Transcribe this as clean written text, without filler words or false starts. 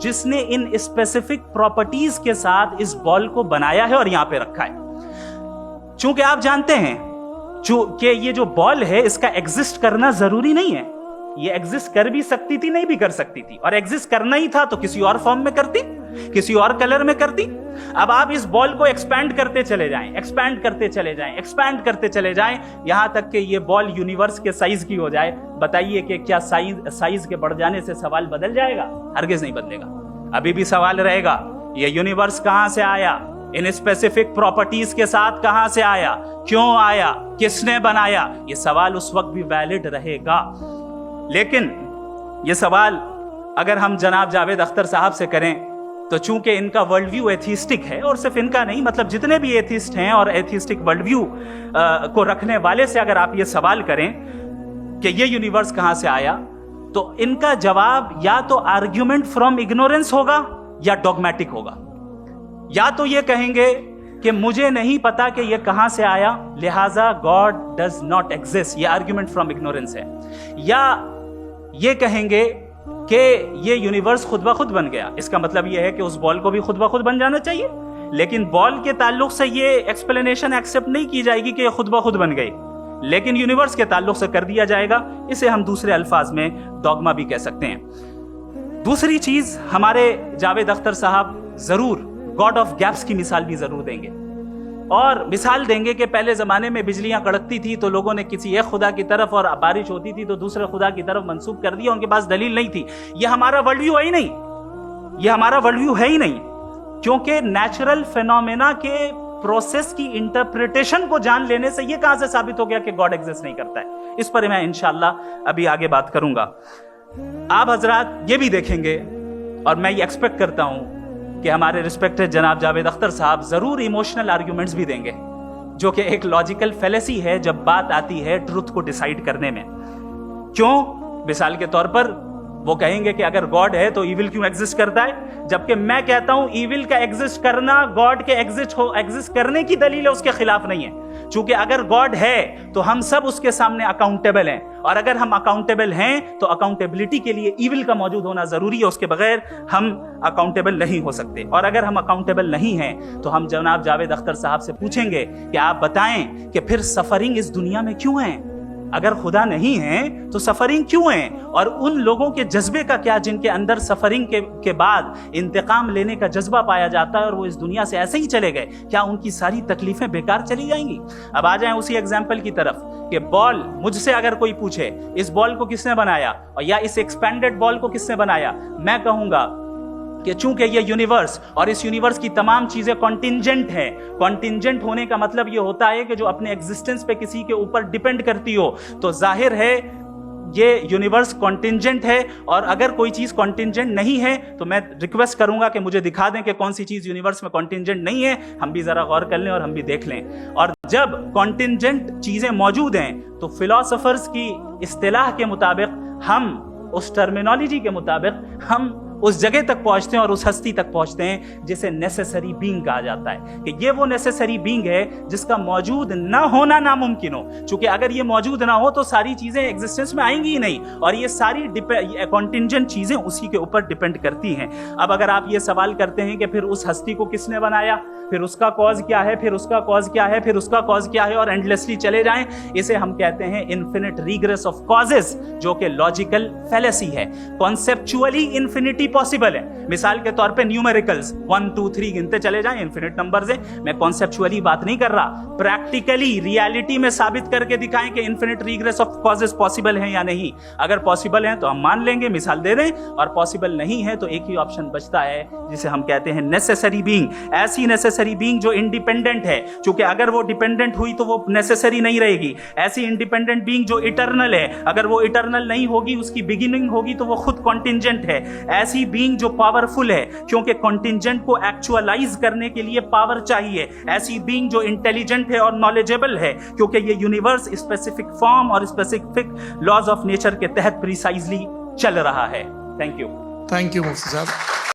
جس نے in specific properties کے ساتھ اس بال کو بنایا ہے اور یہاں پہ رکھا ہے. چونکہ آپ جانتے ہیں کہ یہ جو بال ہے اس کا ایگزسٹ کرنا ضروری نہیں ہے. یہ ایگزسٹ کر بھی سکتی تھی, نہیں بھی کر سکتی تھی, اور ایگزسٹ کرنا ہی تھا تو کسی اور فارم میں کرتی, کسی اور کلر میں کرتی. اب آپ اس بال کو ایکسپینڈ کرتے چلے جائیں, ایکسپینڈ کرتے چلے جائیں, ایکسپینڈ کرتے چلے جائیں, یہاں تک کہ یہ بال یونیورس کے سائز کی ہو جائے. بتائیے کہ کیا سائز کے بڑھ جانے سے سوال بدل جائے گا؟ ہرگز نہیں بدلے گا. ابھی بھی سوال رہے گا, یہ یونیورس کہاں سے آیا, ان اسپیسیفک پراپرٹیز کے ساتھ کہاں سے آیا, کیوں آیا, کس نے بنایا؟ یہ سوال اس وقت بھی ویلڈ رہے گا. لیکن یہ سوال اگر ہم جناب جاوید اختر صاحب سے کریں تو چونکہ ان کا ورلڈ ویو ایتھیسٹک ہے, اور صرف ان کا نہیں, مطلب جتنے بھی ایتھیسٹ ہیں اور ایتھیسٹک ورلڈ ویو کو رکھنے والے سے اگر آپ یہ سوال کریں کہ یہ یونیورس کہاں سے آیا, تو ان کا جواب یا تو آرگیومنٹ فرام اگنورینس ہوگا یا ڈوگمیٹک ہوگا. یا تو یہ کہیں گے کہ مجھے نہیں پتا کہ یہ کہاں سے آیا, لہذا گاڈ ڈز ناٹ ایگزسٹ, یہ آرگیومنٹ فرام اگنورینس ہے. یا یہ کہیں گے کہ یہ یونیورس خود بخود بن گیا. اس کا مطلب یہ ہے کہ اس بال کو بھی خود بخود بن جانا چاہیے, لیکن بال کے تعلق سے یہ ایکسپلینیشن ایکسپٹ نہیں کی جائے گی کہ یہ خود بخود بن گئی, لیکن یونیورس کے تعلق سے کر دیا جائے گا. اسے ہم دوسرے الفاظ میں ڈوگما بھی کہہ سکتے ہیں. دوسری چیز, ہمارے جاوید اختر صاحب ضرور گاڈ آف گیپس کی مثال بھی ضرور دیں گے, اور مثال دیں گے کہ پہلے زمانے میں بجلیاں کڑکتی تھی تو لوگوں نے کسی ایک خدا کی طرف, اور بارش ہوتی تھی تو دوسرے خدا کی طرف منسوب کر دیا, ان کے پاس دلیل نہیں تھی. یہ ہمارا ورلڈ ویو ہے ہی نہیں, یہ ہمارا ورلڈ ویو ہے ہی نہیں, کیونکہ نیچرل فینومینا کے پروسیس کی انٹرپریٹیشن کو جان لینے سے یہ کہاں سے ثابت ہو گیا کہ گاڈ ایگزسٹ نہیں کرتا ہے. اس پر میں انشاءاللہ ابھی آگے بات کروں گا. آپ حضرات یہ بھی دیکھیں گے, اور میں یہ ایکسپیکٹ کرتا ہوں کہ ہمارے رسپیکٹڈ جناب جاوید اختر صاحب ضرور ایموشنل آرگیومنٹس بھی دیں گے, جو کہ ایک لاجیکل فیلیسی ہے جب بات آتی ہے ٹروتھ کو ڈیسائیڈ کرنے میں. کیوں؟ مثال کے طور پر وہ کہیں گے کہ اگر گاڈ ہے تو ایول کیوں ایگزسٹ کرتا ہے, جبکہ میں کہتا ہوں ایول کا ایگزسٹ کرنا گاڈ کے ایگزسٹ کرنے کی دلیل ہے, اس کے خلاف نہیں ہے. چونکہ اگر گاڈ ہے تو ہم سب اس کے سامنے اکاؤنٹیبل ہیں, اور اگر ہم اکاؤنٹیبل ہیں تو اکاؤنٹیبلٹی کے لیے ایول کا موجود ہونا ضروری ہے, اس کے بغیر ہم اکاؤنٹیبل نہیں ہو سکتے. اور اگر ہم اکاؤنٹیبل نہیں ہیں تو ہم جناب جاوید اختر صاحب سے پوچھیں گے کہ آپ بتائیں کہ پھر سفرنگ اس دنیا میں کیوں ہے؟ اگر خدا نہیں ہے تو سفرنگ کیوں ہے؟ اور ان لوگوں کے جذبے کا کیا جن کے اندر سفرنگ کے بعد انتقام لینے کا جذبہ پایا جاتا ہے اور وہ اس دنیا سے ایسے ہی چلے گئے, کیا ان کی ساری تکلیفیں بیکار چلی جائیں گی؟ اب آ جائیں اسی ایگزامپل کی طرف کہ بال, مجھ سے اگر کوئی پوچھے اس بال کو کس نے بنایا اور یا اس ایکسپینڈڈ بال کو کس نے بنایا, میں کہوں گا کہ چونکہ یہ یونیورس اور اس یونیورس کی تمام چیزیں کانٹینجنٹ ہیں. کانٹینجنٹ ہونے کا مطلب یہ ہوتا ہے کہ جو اپنے ایگزسٹنس پہ کسی کے اوپر ڈیپینڈ کرتی ہو, تو ظاہر ہے یہ یونیورس کانٹینجنٹ ہے. اور اگر کوئی چیز کانٹینجنٹ نہیں ہے تو میں ریکویسٹ کروں گا کہ مجھے دکھا دیں کہ کون سی چیز یونیورس میں کانٹینجنٹ نہیں ہے, ہم بھی ذرا غور کر لیں اور ہم بھی دیکھ لیں. اور جب کانٹینجنٹ چیزیں موجود ہیں تو فلاسفرز کی اصطلاح کے مطابق, ہم اس ٹرمینالوجی کے مطابق ہم اس جگہ تک پہنچتے ہیں اور اس ہستی تک پہنچتے ہیں جسے نیسیسری بینگ کہا جاتا ہے, کہ یہ وہ نیسیسری بینگ ہے جس کا موجود نہ ہونا ناممکن ہو. چونکہ اگر یہ موجود نہ ہو تو ساری چیزیں ایگزسٹنس میں آئیں گی ہی نہیں, اور یہ ساری کانٹینجنٹ چیزیں اسی کے اوپر ڈیپینڈ کرتی ہیں. اب اگر آپ یہ سوال کرتے ہیں کہ پھر اس ہستی کو کس نے بنایا, پھر اس کا کاز کیا ہے, پھر اس کا کاز کیا ہے, پھر اس کا کاز کیا ہے, اور اینڈلیسلی چلے جائیں, اسے ہم کہتے ہیں انفینٹ ریگریس آف کازز, جو کہ لاجیکل فیلیسی ہے. کانسیپچولی انفینٹی پاسبل ہے. مثال کے طور پہ نیومیریکلز 1 2 3 گنتے چلے جائیں, انفینٹ نمبرز ہیں. میں کانسیپچولی بات نہیں کر رہا, پریکٹیکلی ریالٹی میں ثابت کر کے دکھائیں کہ infinite regress of causes possible ہیں یا نہیں. اگر پاسبل ہیں تو ہم مان لیں گے, مثال دے دیں, اور پاسبل نہیں ہے تو ایک ہی آپشن بچتا ہے جسے ہم کہتے ہیں نیسیسری بینگ. ایسی نیسیسری بینگ جو انڈیپینڈنٹ ہے, چونکہ اگر وہ ڈیپینڈنٹ ہوئی تو وہ نیسیسری نہیں رہے گی. ایسی انڈیپینڈنٹ بینگ جو اٹرنل ہے, اگر وہ اٹرنل نہیں ہوگی, اس کی بگننگ ہوگی تو وہ خود کانٹینجنٹ ہے. ایسی بینگ جو پاورفل ہے, کیونکہ کانٹینجنٹ کو ایکچوالائز کرنے کے لیے پاور چاہیے. ایسی بینگ جو انٹیلیجنٹ ہے اور نالجیبل ہے, کیونکہ یہ یونیورس اسپیسیفک فارم اور اسپیسیفک لاز آف نیچر کے تحت پریسائزلی چل رہا ہے. Thank you. تھینک یو مفتی صاحب.